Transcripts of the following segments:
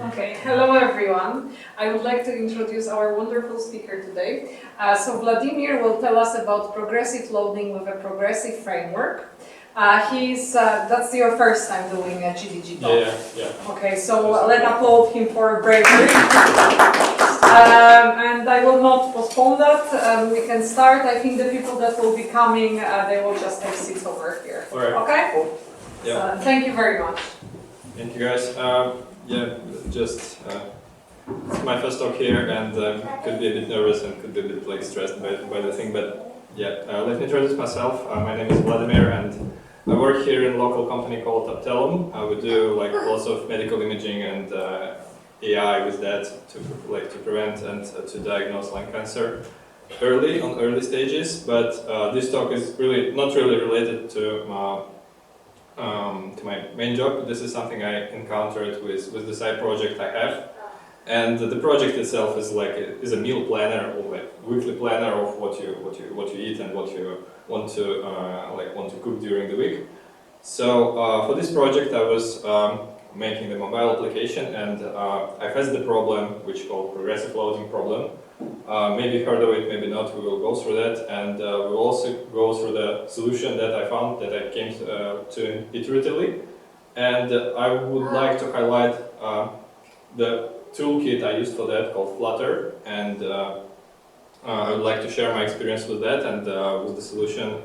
Okay, hello everyone. I would like to introduce our wonderful speaker today. So Vladimir will tell us about progressive loading with a progressive framework. That's your first time doing a GDG talk. Yeah. Okay, so let's applaud him for bravery. And I will not postpone that. We can start. I think the people that will be coming, they will just take seats over here. All right. Okay? Cool. Yeah. So, thank you very much. Thank you guys. It's my first talk here, and could be a bit nervous and could be a bit like stressed by the thing. But yeah, let me introduce myself. My name is Vladimir, and I work here in a local company called Aptellum. We do like lots of medical imaging and AI with that to prevent and to diagnose lung cancer on early stages. But this talk is really not really related to my main job. This is something I encountered with the side project I have, and the project itself is a meal planner or like weekly planner of what you eat and what you want to cook during the week. So for this project I was making the mobile application, and I faced the problem which called progressive loading problem. Maybe you heard of it, maybe not. We will go through that, and we'll also go through the solution that I found, that I came to iteratively. And I would like to highlight the toolkit I used for that, called Flutter, and I would like to share my experience with that and with the solution,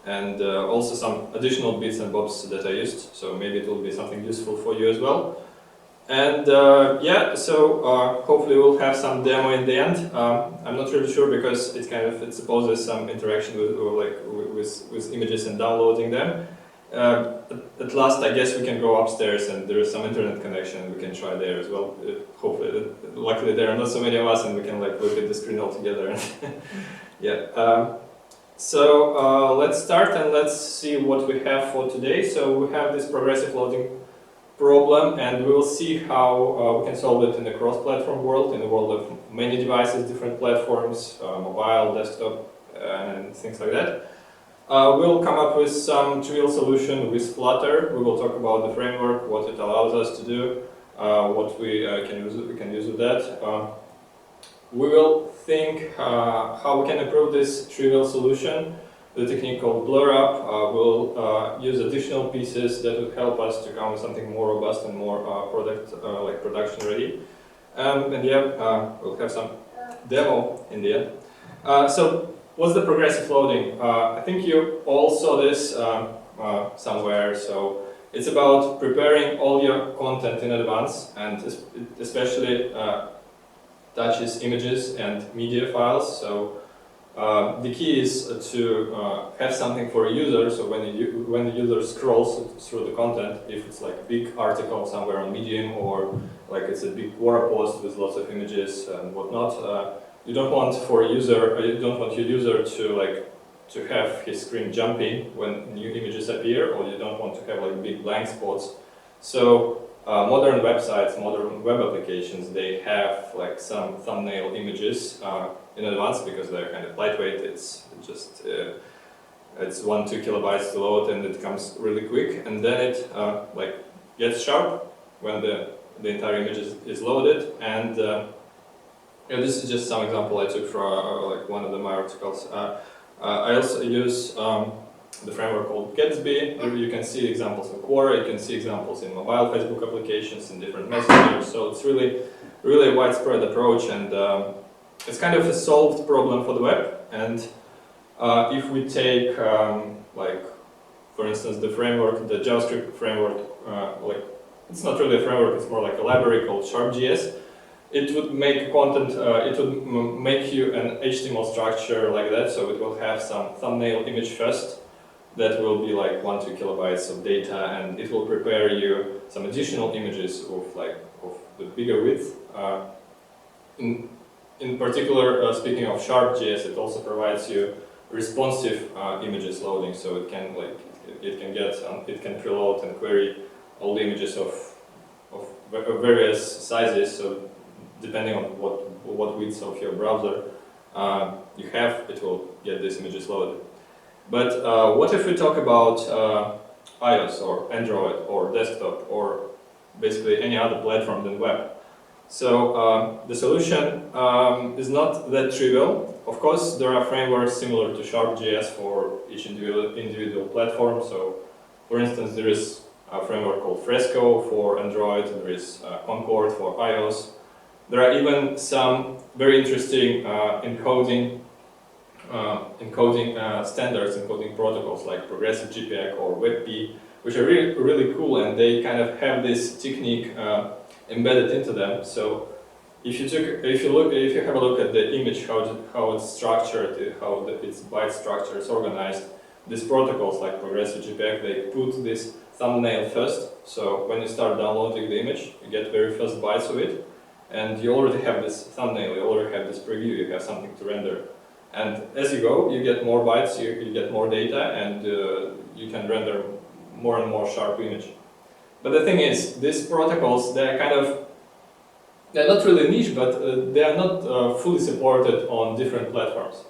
and also some additional bits and bobs that I used, so maybe it will be something useful for you as well. And hopefully we'll have some demo in the end. I'm not really sure because it supposes some interaction with images and downloading them. At last, I guess we can go upstairs, and there is some internet connection. We can try there as well. Hopefully, luckily there are not so many of us, and we can look at the screen all together. Yeah. So let's start and let's see what we have for today. So we have this progressive loading problem, and we will see how we can solve it in a cross-platform world, in a world of many devices, different platforms, mobile, desktop, and things like that. We'll come up with some trivial solution with Flutter. We will talk about the framework, what it allows us to do, what we can use with that. We will think how we can improve this trivial solution. The technique called blur up. We'll use additional pieces that would help us to come with something more robust and more production ready. And yeah, we'll have some demo in the end. So what's the progressive loading? I think you all saw this somewhere. So it's about preparing all your content in advance, and especially touches images and media files. So the key is to have something for a user, so when the user scrolls through the content, if it's like a big article somewhere on Medium, or like it's a big Quora post with lots of images and whatnot, you don't want your user to have his screen jumping when new images appear, or you don't want to have like big blank spots. So modern websites, modern web applications, they have like some thumbnail images in advance because they're kind of lightweight. It's just it's 1-2 kilobytes to load, and it comes really quick, and then it gets sharp when the entire image is loaded. And this is just some example I took from one of my articles. I also use the framework called Gatsby. You can see examples in Quora, you can see examples in mobile Facebook applications, in different messengers. So it's really a widespread approach, and it's kind of a solved problem for the web. And if we take, for instance, the framework, the JavaScript framework, it's not really a framework, it's more like a library called Sharp.js. It would make content, it would make you an HTML structure like that, so it will have some thumbnail image first. That will be like 1-2 kilobytes of data, and it will prepare you some additional images of the bigger width. In particular, speaking of Sharp.js, it also provides you responsive images loading, so it can preload and query all the images of various sizes. So depending on what width of your browser you have, it will get these images loaded. But what if we talk about iOS or Android or desktop or basically any other platform than web? So the solution is not that trivial. Of course, there are frameworks similar to Sharp.js for each individual platform. So, for instance, there is a framework called Fresco for Android. There is Concord for iOS. There are even some very interesting encoding standards, encoding protocols like progressive JPEG or WebP, which are really cool, and they kind of have this technique embedded into them. So if you have a look at the image, how it's structured, how its byte structure is organized, these protocols like progressive JPEG, they put this thumbnail first. So when you start downloading the image, you get very first bytes of it, and you already have this thumbnail, you already have this preview, you have something to render. And as you go, you get more bytes, you get more data, and you can render more and more sharp image. But the thing is, these protocols, they're not really niche, but they are not fully supported on different platforms.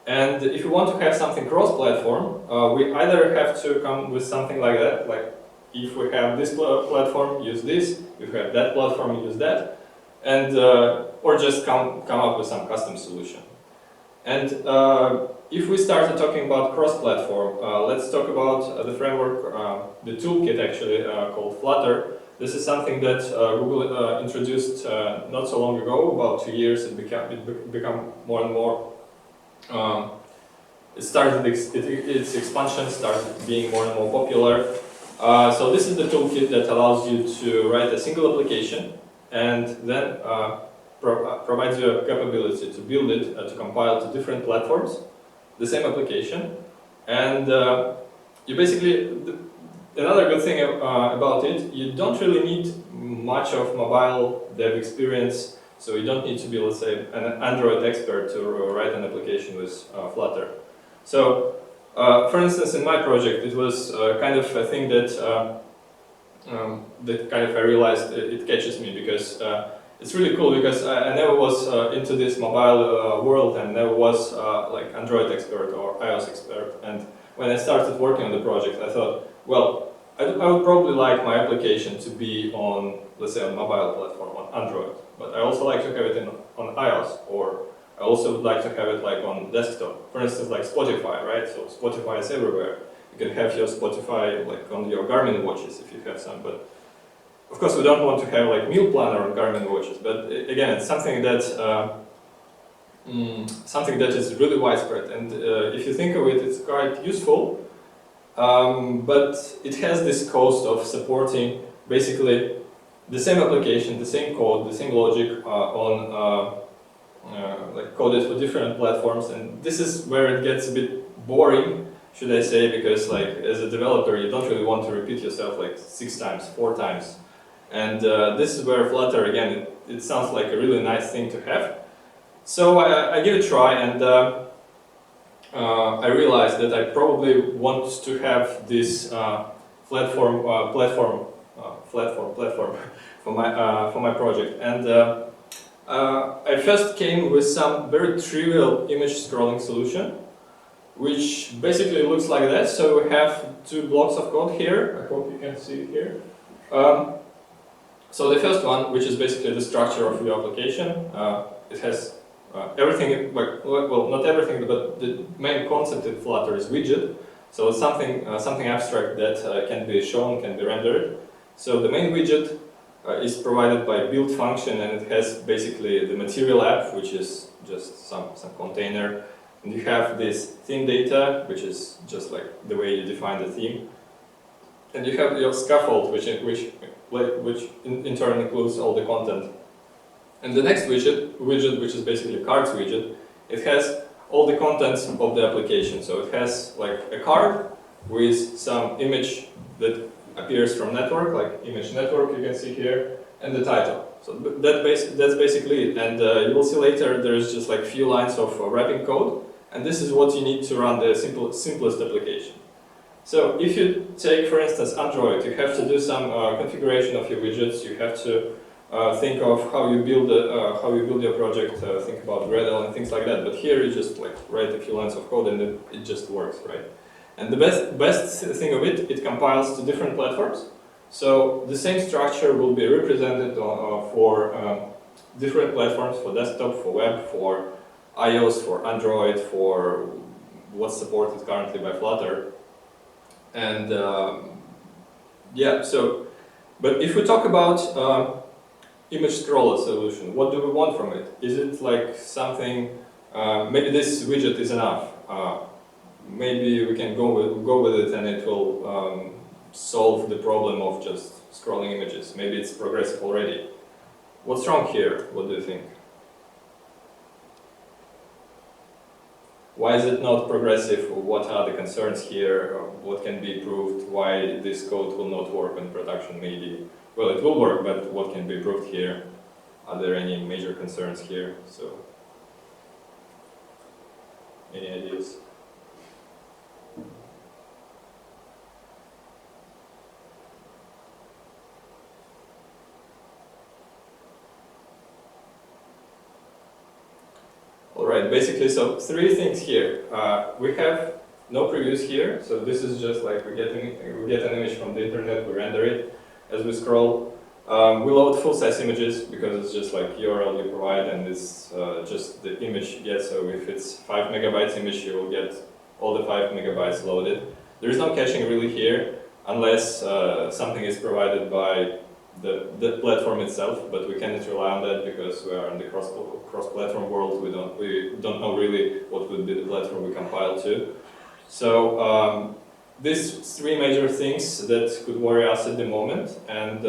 And if you want to have something cross-platform, we either have to come with something like that, like if we have this platform, use this, if we have that platform, use that, and or just come up with some custom solution. And if we started talking about cross-platform, let's talk about the framework, the toolkit actually, called Flutter. This is something that Google introduced not so long ago, about 2 years. It became more and more. Its expansion started being more and more popular. So this is the toolkit that allows you to write a single application and then provides you a capability to build it, to compile to different platforms, the same application. And you basically, another good thing about it, you don't really need much of mobile dev experience, so you don't need to be, let's say, an Android expert to write an application with Flutter. So, for instance, in my project, it was kind of a thing that I realized it catches me, because it's really cool, because I never was into this mobile world and never was like Android expert or iOS expert. And when I started working on the project, I thought, well, I would probably like my application to be on, let's say, on mobile platform, on Android. But I also like to have it on iOS, or I also would like to have it like on desktop. For instance, like Spotify, right? So Spotify is everywhere. You can have your Spotify like on your Garmin watches if you have some, but of course we don't want to have like meal planner on Garmin watches. But again, it's something that is really widespread, and if you think of it, it's quite useful. But it has this cost of supporting basically the same application, the same code, the same logic on like coded for different platforms, and this is where it gets a bit boring, should I say, because like as a developer you don't really want to repeat yourself like 6 times, 4 times. And this is where Flutter, again, it sounds like a really nice thing to have. So I give it a try, and I realized that I probably want to have this platform for my project. And I first came with some very trivial image scrolling solution, which basically looks like that. So we have 2 blocks of code here. I hope you can see it here. So the first one, which is basically the structure of your application, it has everything, well, not everything, but the main concept in Flutter is widget. So it's something abstract that can be shown, can be rendered. So the main widget is provided by build function, and it has basically the material app, which is just some container. And you have this theme data, which is just like the way you define the theme. And you have your scaffold, which in turn includes all the content. And the next widget, which is basically cards widget, it has all the contents of the application. So it has like a card with some image that appears from network, like image network you can see here, and the title. So that's basically it. And you will see later there's just like few lines of wrapping code, and this is what you need to run the simplest application. So if you take, for instance, Android, you have to do some configuration of your widgets. You have to think of how you build your project, think about Gradle and things like that. But here you just like write a few lines of code and it just works, right? And the best thing of it compiles to different platforms. So the same structure will be represented for different platforms, for desktop, for web, for iOS, for Android, for what's supported currently by Flutter. And yeah, so, but if we talk about image scroller solution, what do we want from it? Is it like something, maybe this widget is enough, maybe we can go with it and it will solve the problem of just scrolling images. Maybe it's progressive already. What's wrong here? What do you think? Why is it not progressive? What are the concerns here? What can be improved? Why this code will not work in production maybe? Well, it will work, but what can be improved here? Are there any major concerns here? So, any ideas? Alright, basically, so three things here. We have no previews here, so this is just like we get an image from the internet, we render it as we scroll. We load full-size images because it's just like URL you provide and it's just the image you get. So if it's 5 megabytes image, you will get all the 5 megabytes loaded. There is no caching really here unless something is provided by the platform itself, but we cannot rely on that because we are in the cross-platform world. We don't know really what would be the platform we compile to. So these three major things that could worry us at the moment, and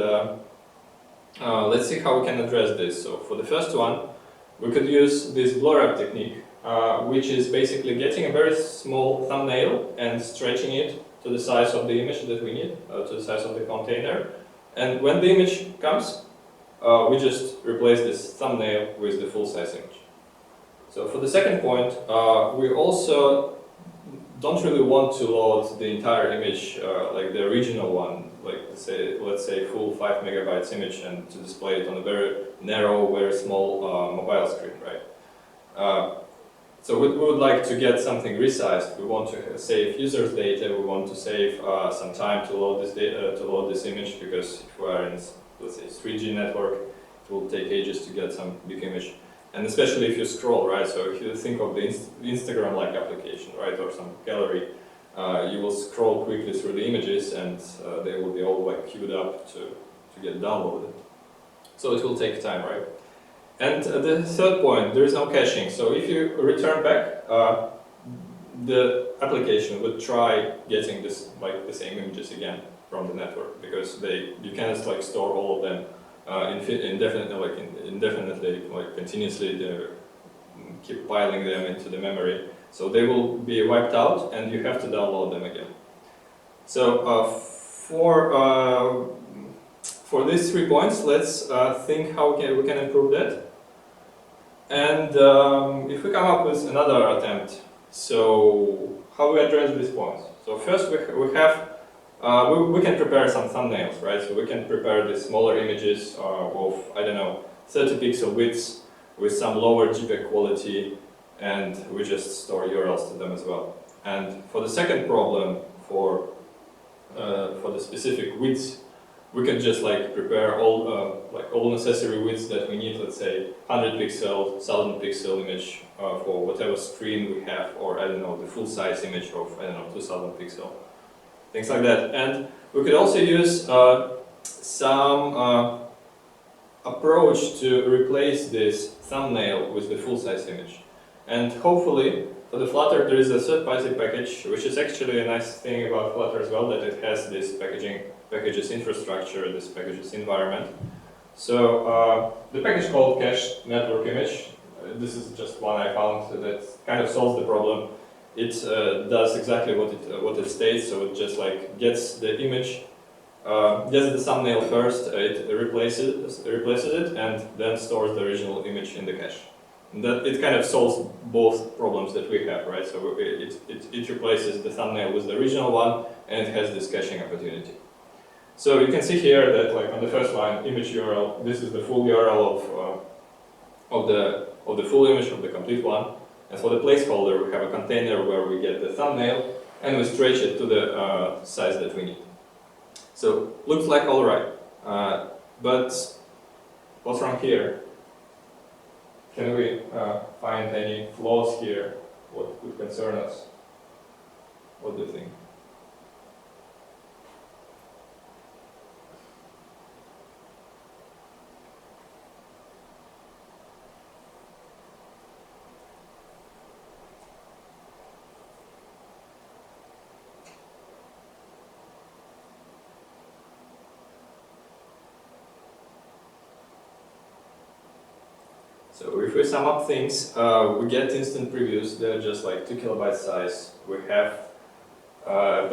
let's see how we can address this. So for the first one, we could use this blur up technique, which is basically getting a very small thumbnail and stretching it to the size of the image that we need, to the size of the container. And when the image comes, we just replace this thumbnail with the full-size image. So for the second point, we also don't really want to load the entire image, like the original one, like let's say full 5 megabytes image, and to display it on a very narrow, very small mobile screen, right? So we would like to get something resized. We want to save users' data. We want to save some time to load this data, to load this image, because if we are in, let's say, 3G network, it will take ages to get some big image. And especially if you scroll, right? So if you think of the Instagram-like application, right, or some gallery, you will scroll quickly through the images, and they will be all like queued up to get downloaded. So it will take time, right? And the third point, there is no caching. So if you return back, the application would try getting this, like the same images again from the network, because you cannot like store all of them indefinitely, like continuously. Keep piling them into the memory. So they will be wiped out, and you have to download them again. So for these 3 points, let's think how we can improve that. And if we come up with another attempt, so how we address these points? So first we can prepare some thumbnails, right? So we can prepare these smaller images of, I don't know, 30 pixel widths with some lower JPEG quality, and we just store URLs to them as well. And for the second problem, for the specific widths, we can just like prepare all necessary widths that we need. Let's say 100 pixel, 1000 pixel image for whatever screen we have, or I don't know, the full size image of, I don't know, 2000 pixel, things like that. And we could also use some approach to replace this thumbnail with the full size image. And hopefully, for the Flutter, there is a third-party package, which is actually a nice thing about Flutter as well, that it has this packages infrastructure, this packages environment. So the package called Cached Network Image, this is just one I found that kind of solves the problem. It does exactly what it states, so it just like gets the image, gets the thumbnail first, it replaces it, and then stores the original image in the cache. And that it kind of solves both problems that we have, right? So it replaces the thumbnail with the original one, and it has this caching opportunity. So you can see here that, like on the first line, image URL, this is the full URL of the full image of the complete one. And for the placeholder, we have a container where we get the thumbnail, and we stretch it to the size that we need. So looks like all right, but what's wrong here? Can we find any flaws here? What could concern us? What do you think? So if we sum up things, we get instant previews. They're just like 2 kilobyte size. We have an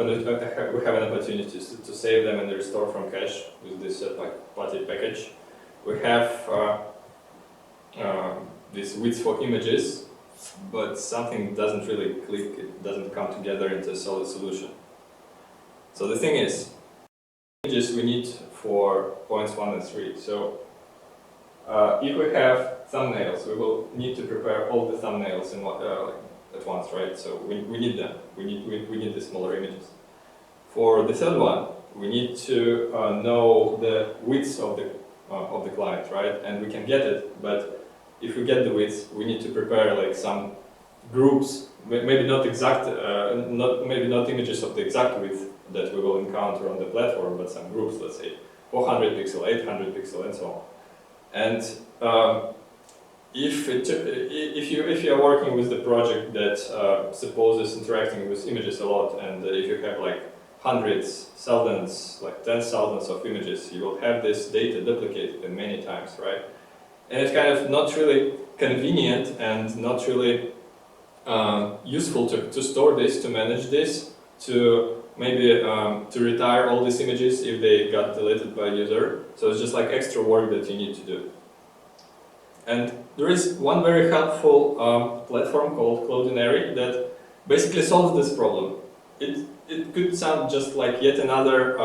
opportunity to save them and restore from cache with this party package. We have this width for images, but something doesn't really click. It doesn't come together into a solid solution. So the thing is, images we need for points 1 and 3. So if we have thumbnails, we will need to prepare all the thumbnails in at once, right? So we need them. We need the smaller images. For the third one, we need to know the width of the client, right? And we can get it, but if we get the width, we need to prepare like some groups, maybe not exact, maybe not images of the exact width that we will encounter on the platform, but some groups, let's say 400 pixel, 800 pixel, and so on. And if you are working with the project that supposes interacting with images a lot, and if you have like hundreds, thousands, like tens thousands of images, you will have this data duplicated in many times, right? And it's kind of not really convenient and not really useful to store this, to manage this, to maybe to retire all these images if they got deleted by a user. So it's just like extra work that you need to do. And there is one very helpful platform called Cloudinary that basically solves this problem. It could sound just like yet another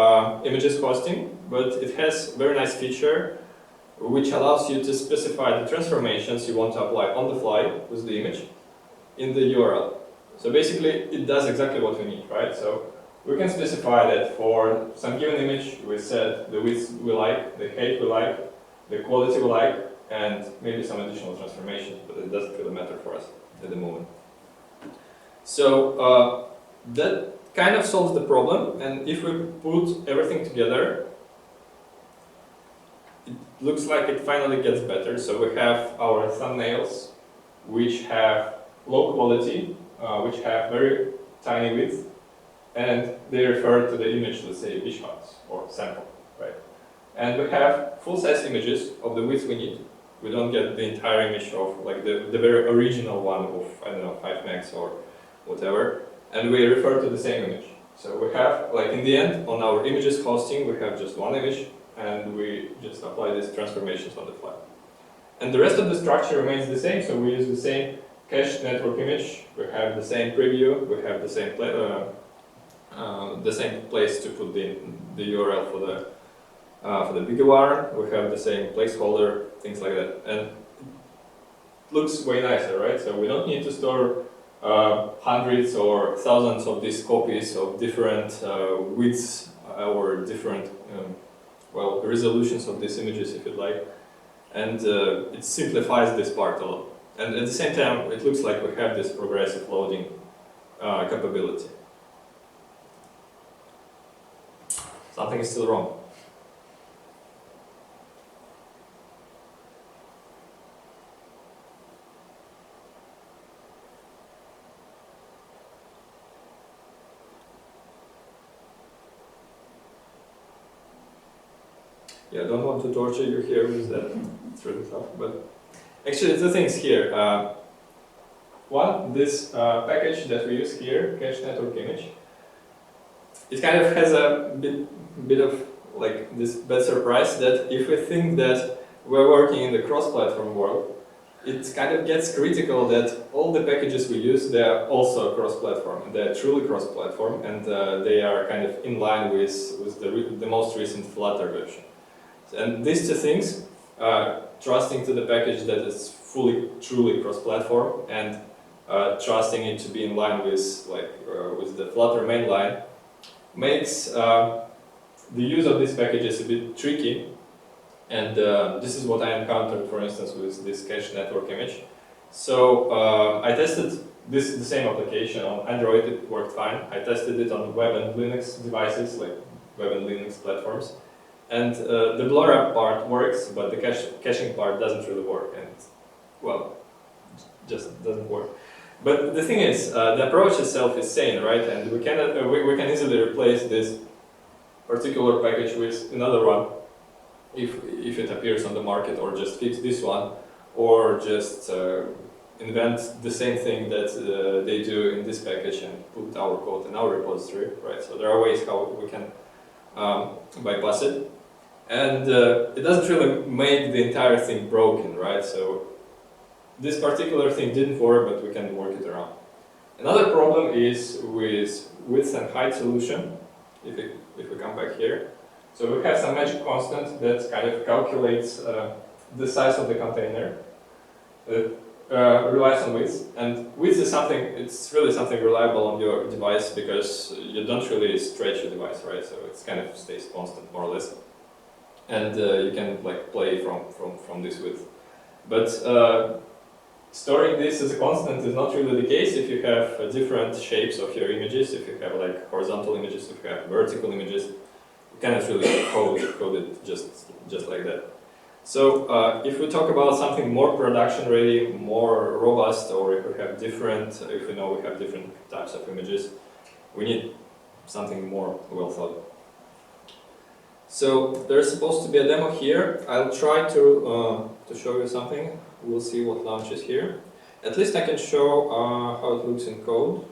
images hosting, but it has a very nice feature which allows you to specify the transformations you want to apply on the fly with the image in the URL. So basically it does exactly what we need, right? So we can specify that for some given image we set the width we like, the height we like, the quality we like, and maybe some additional transformations, but it doesn't really matter for us at the moment. So that kind of solves the problem, and if we put everything together, it looks like it finally gets better. So we have our thumbnails, which have low quality, which have very tiny width, and they refer to the image, let's say, beach house or sample, right? And we have full-size images of the width we need. We don't get the entire image of like the very original one of, I don't know, 5 megs or whatever, and we refer to the same image. So we have, like in the end, on our images hosting, we have just one image, and we just apply these transformations on the fly. And the rest of the structure remains the same, so we use the same cached network image, we have the same preview, we have the same place to put the URL for the bigger one, we have the same placeholder, things like that. And it looks way nicer, right? So we don't need to store hundreds or thousands of these copies of different widths or different resolutions of these images, if you'd like. And it simplifies this part a lot. And at the same time, it looks like we have this progressive loading capability. Something is still wrong. Yeah, I don't want to torture you here with that. It's really tough, but actually two things here. One, this package that we use here, cached network image, it kind of has a bit of like this bad surprise that if we think that we're working in the cross-platform world, it kind of gets critical that all the packages we use, they are also cross-platform. They're truly cross-platform, and they are kind of in line with the most recent Flutter version. And these two things, trusting to the package that is truly cross-platform, and trusting it to be in line with with the Flutter mainline, makes the use of this package is a bit tricky, and this is what I encountered, for instance, with this cache network image. So I tested the same application on Android. It worked fine. I tested it on web and Linux devices, like web and Linux platforms, and the blur up part works, but the caching part doesn't really work, and well, just doesn't work. But the thing is, the approach itself is sane, right? And we can easily replace this particular package with another one if it appears on the market, or just fix this one, or just invent the same thing that they do in this package and put our code in our repository, right? So there are ways how we can bypass it, and it doesn't really make the entire thing broken, right? So this particular thing didn't work, but we can work it around. Another problem is with width and height solution. If we come back here, so we have some magic constant that kind of calculates the size of the container. Relies on width, and width is something, it's really something reliable on your device because you don't really stretch your device, right? So it kind of stays constant more or less, and you can like play from this width. But storing this as a constant is not really the case if you have different shapes of your images. If you have like horizontal images, if you have vertical images, you cannot really code it just like that. So if we talk about something more production ready, more robust, or if we have if we know we have different types of images, we need something more well thought. So there's supposed to be a demo here. I'll try to show you something. We'll see what launches here. At least I can show how it looks in code.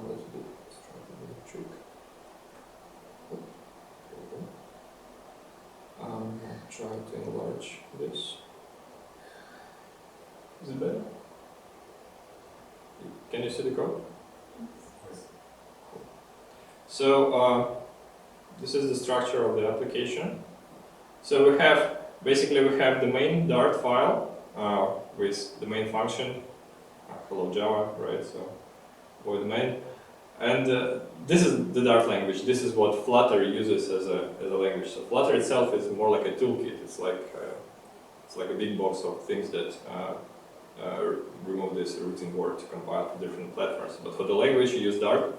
Let's try to do a trick. I'll try to enlarge this. Is it better? Can you see the code? Yes. Cool. So this is the structure of the application. So we have the main Dart file with the main function, hello Java, right? So void main. And this is the Dart language. This is what Flutter uses as a language. So Flutter itself is more like a toolkit. It's like a big box of things that remove this routing word to compile to different platforms. But for the language, you use Dart.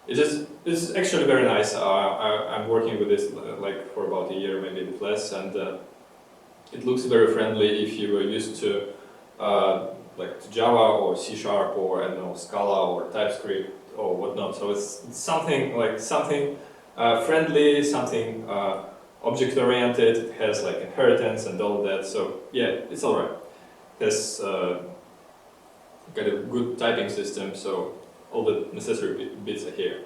It's actually very nice. I'm working with this like for about a year, maybe a bit less, and it looks very friendly if you were used to like to Java or C# or I don't know, Scala or TypeScript or whatnot. So it's something friendly, something object-oriented. It has like inheritance and all of that. So yeah, it's alright. It has got a good typing system, so all the necessary bits are here.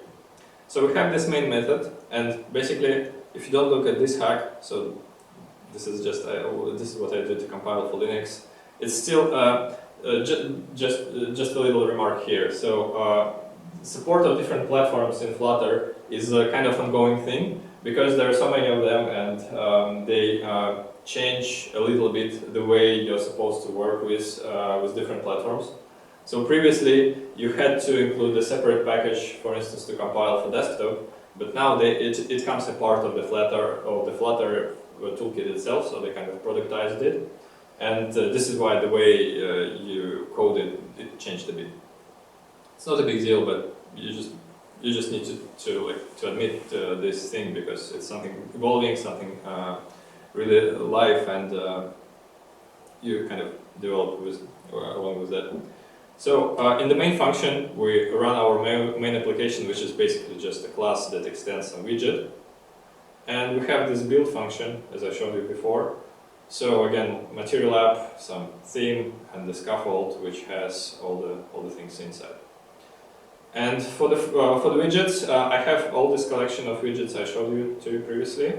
So we have this main method, and basically, if you don't look at this hack, so this is just this is what I did to compile for Linux. It's still just a little remark here. So support of different platforms in Flutter is a kind of ongoing thing because there are so many of them, and they change a little bit the way you're supposed to work with different platforms. So previously you had to include a separate package, for instance, to compile for desktop, but now it comes a part of the Flutter toolkit itself, so they kind of productized it. And this is why the way you code it changed a bit. It's not a big deal, but you just need to admit this thing because it's something evolving, something really live, and you kind of develop along with that. So in the main function, we run our main application, which is basically just a class that extends some widget, and we have this build function, as I showed you before. So again, material app, some theme, and the scaffold, which has all the things inside. And for the widgets, I have all this collection of widgets I showed you previously.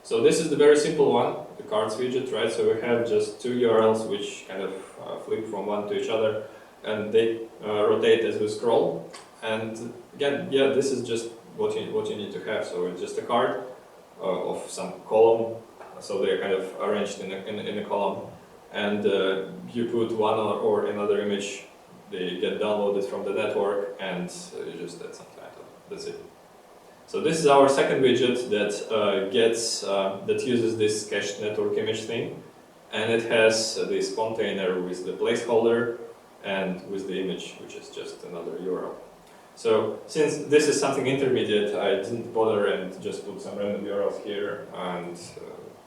So this is the very simple one, the cards widget, right? So we have just two URLs which kind of flip from one to each other, and they rotate as we scroll. And again, yeah, this is just what you need to have. So it's just a card of some column, so they're kind of arranged in a column, and you put one or another image they get downloaded from the network, and you just add some title. That's it. So this is our second widget that that uses this cached network image thing, and it has this container with the placeholder and with the image, which is just another URL. So since this is something intermediate, I didn't bother and just put some random URLs here, and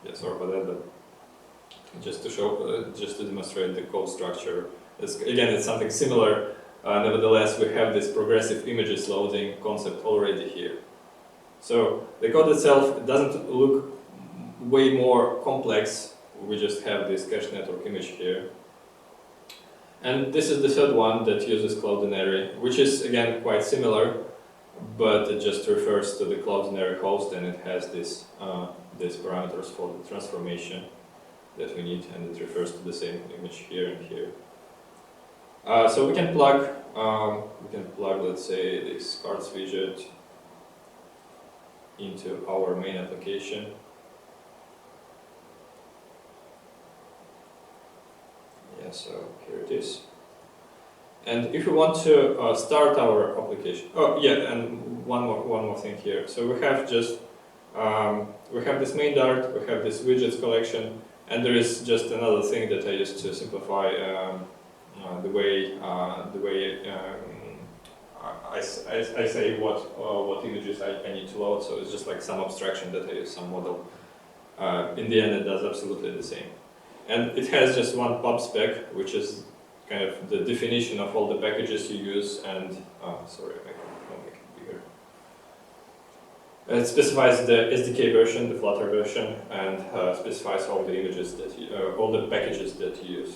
yeah, sorry about that, but just to show, just to demonstrate the code structure. Again, it's something similar. Nevertheless, we have this progressive images loading concept already here. So the code itself doesn't look way more complex. We just have this cached network image here. And this is the third one that uses Cloudinary, which is again quite similar, but it just refers to the Cloudinary host, and it has this these parameters for the transformation that we need, and it refers to the same image here and here. So we can plug, let's say, this cards widget into our main application. Yeah, so here it is. And if we want to start our application, oh yeah, and one more thing here. So we have just we have this main Dart, we have this widgets collection, and there is just another thing that I used to simplify the way I say what images I need to load. So it's just like some abstraction that I use, some model. In the end, it does absolutely the same. And it has just one pub spec, which is kind of the definition of all the packages you use, and sorry, I'll make it bigger. It specifies the SDK version, the Flutter version, and specifies all the images that all the packages that you use,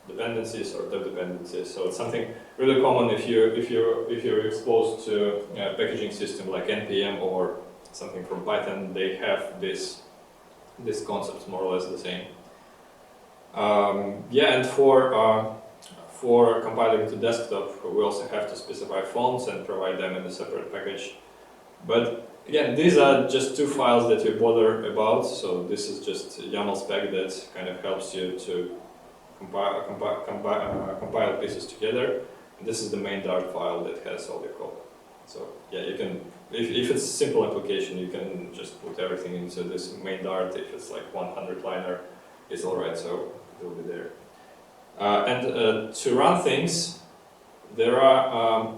dependencies or dependencies. So it's something really common if you're exposed to a packaging system like NPM or something from Python. They have this concepts more or less the same. Yeah, and for compiling to desktop, we also have to specify fonts and provide them in a separate package. But again, these are just two files that we bother about. So this is just a YAML spec that kind of helps you to compile pieces together. And this is the main Dart file that has all the code. So yeah, you can, if it's a simple application, you can just put everything into this main Dart. If it's like 100 liner, it's all right. So it will be there. And to run things, there are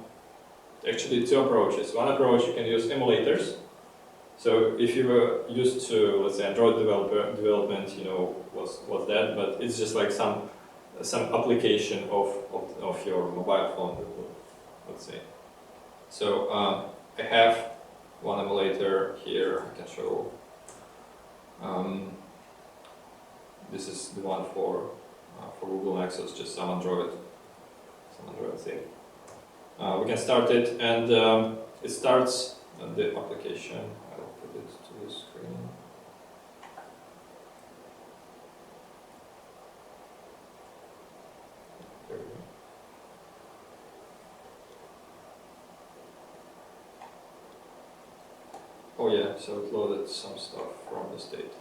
actually two approaches. One approach, you can use emulators. So if you were used to, let's say, Android development, you know what's that, but it's just like some application of your mobile phone, let's say. So I have one emulator here. I can show. This is the one for Google Nexus, just some Android thing. We can start it, and it starts the application. I'll put it to the screen. There we go. Oh yeah, so it loaded some stuff from the state.